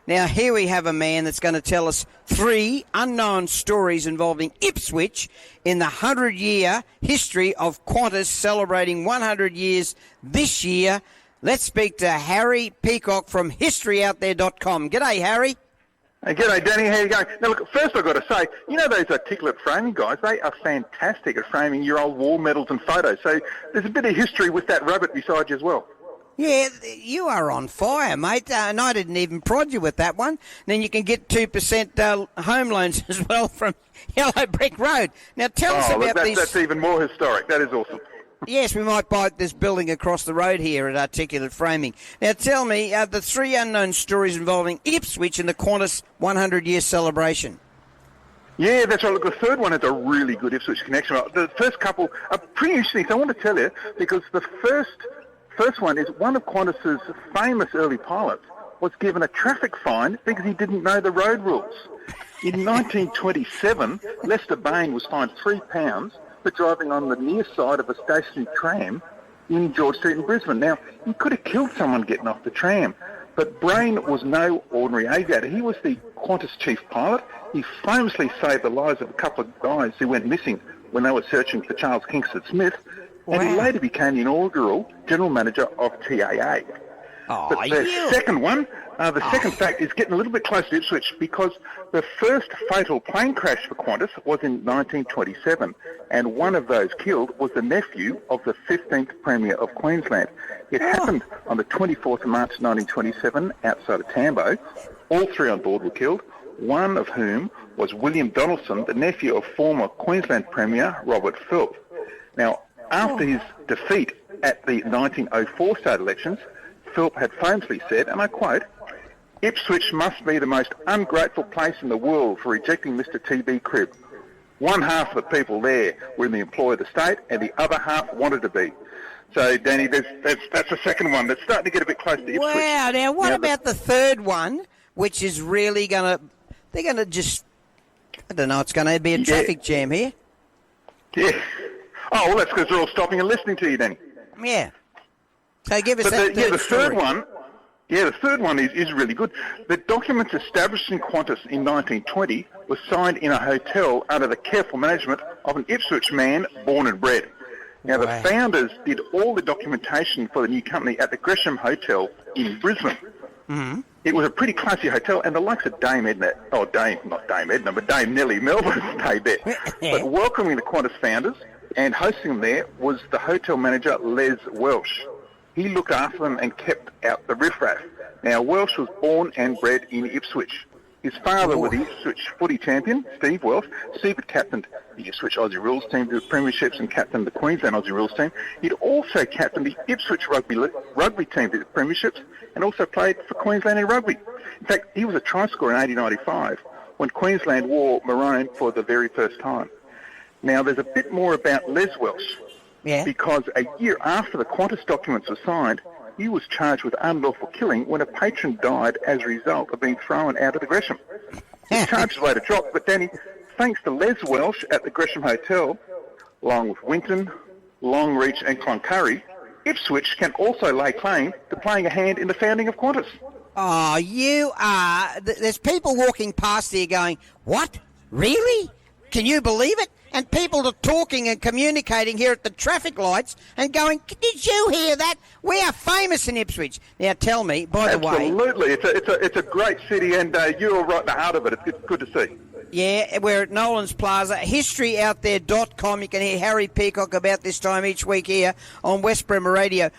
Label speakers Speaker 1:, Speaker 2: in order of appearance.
Speaker 1: Now, here we have a man that's going to tell us 3 unknown stories involving Ipswich in the 100-year history of Qantas celebrating 100 years this year. Let's speak to Harry Peacock from historyouthere.com. G'day, Harry.
Speaker 2: Hey, g'day, Danny. How you going? Now, look, first I've got to say, you know those articulate framing guys? They are fantastic at framing your old war medals and photos. So there's a bit of history with that rabbit beside you as well.
Speaker 1: Yeah, you are on fire, mate, and I didn't even prod you with that one. Then you can get 2% home loans as well from Yellow Brick Road. Now tell us about these...
Speaker 2: That's even more historic. That is awesome.
Speaker 1: Yes, we might buy this building across the road here at Articulate Framing. Now tell me, the 3 unknown stories involving Ipswich in the Qantas 100-year celebration.
Speaker 2: Yeah, that's right. Look, the third one is a really good Ipswich connection. The first couple are pretty interesting, so I want to tell you, because the first one is one of Qantas's famous early pilots was given a traffic fine because he didn't know the road rules. In 1927, Lester Bain was fined £3 for driving on the near side of a stationary tram in George Street in Brisbane. Now, he could have killed someone getting off the tram, but Bain was no ordinary aviator. He was the Qantas chief pilot. He famously saved the lives of a couple of guys who went missing when they were searching for Charles Kingsford Smith. And he later became the inaugural general manager of TAA. But the second one, second fact is getting a little bit close to Ipswich because the first fatal plane crash for Qantas was in 1927, and one of those killed was the nephew of the 15th Premier of Queensland. It happened on the 24th of March 1927 outside of Tambo. All 3 on board were killed, one of whom was William Donaldson, the nephew of former Queensland Premier Robert Philp. Now, after his defeat at the 1904 state elections, Philp had famously said, and I quote, "Ipswich must be the most ungrateful place in the world for rejecting Mr. T.B. Cribb. One half of the people there were in the employ of the state, and the other half wanted to be." So, Danny, that's the second one. That's starting to get a bit close to Ipswich.
Speaker 1: Wow, now what about the third one, which is really going to... They're going to just... I don't know, it's going to be a traffic jam here.
Speaker 2: Yeah. Oh, well, that's because they're all stopping and listening to you, Danny.
Speaker 1: Yeah. So give us that
Speaker 2: the third one. Yeah, the third one is really good. The documents established in Qantas in 1920 were signed in a hotel under the careful management of an Ipswich man born and bred. Now, the founders did all the documentation for the new company at the Gresham Hotel in Brisbane. Mm-hmm. It was a pretty classy hotel, and the likes of Dame Nellie Melba stayed there. But welcoming the Qantas founders and hosting them there was the hotel manager, Les Welsh. He looked after them and kept out the riffraff. Now, Welsh was born and bred in Ipswich. His father was the Ipswich footy champion, Steve Welsh. Steve had captained the Ipswich Aussie Rules team to the premierships and captained the Queensland Aussie Rules team. He'd also captained the Ipswich rugby team to the premierships and also played for Queensland in rugby. In fact, he was a try scorer in 1895 when Queensland wore maroon for the very first time. Now, there's a bit more about Les Welsh. Yeah. Because a year after the Qantas documents were signed, he was charged with unlawful killing when a patron died as a result of being thrown out of the Gresham. His charges later dropped, but Danny, thanks to Les Welsh at the Gresham Hotel, along with Winton, Longreach and Cloncurry, Ipswich can also lay claim to playing a hand in the founding of Qantas.
Speaker 1: Oh, you are... There's people walking past here going, what? Really? Can you believe it? And people are talking and communicating here at the traffic lights and going, did you hear that? We are famous in Ipswich. Now, tell me, by the way...
Speaker 2: Absolutely. It's a great city, and you're right in the heart of it. It's good to see.
Speaker 1: Yeah, we're at Nolan's Plaza. Historyouthere.com. You can hear Harry Peacock about this time each week here on West Bremer Radio.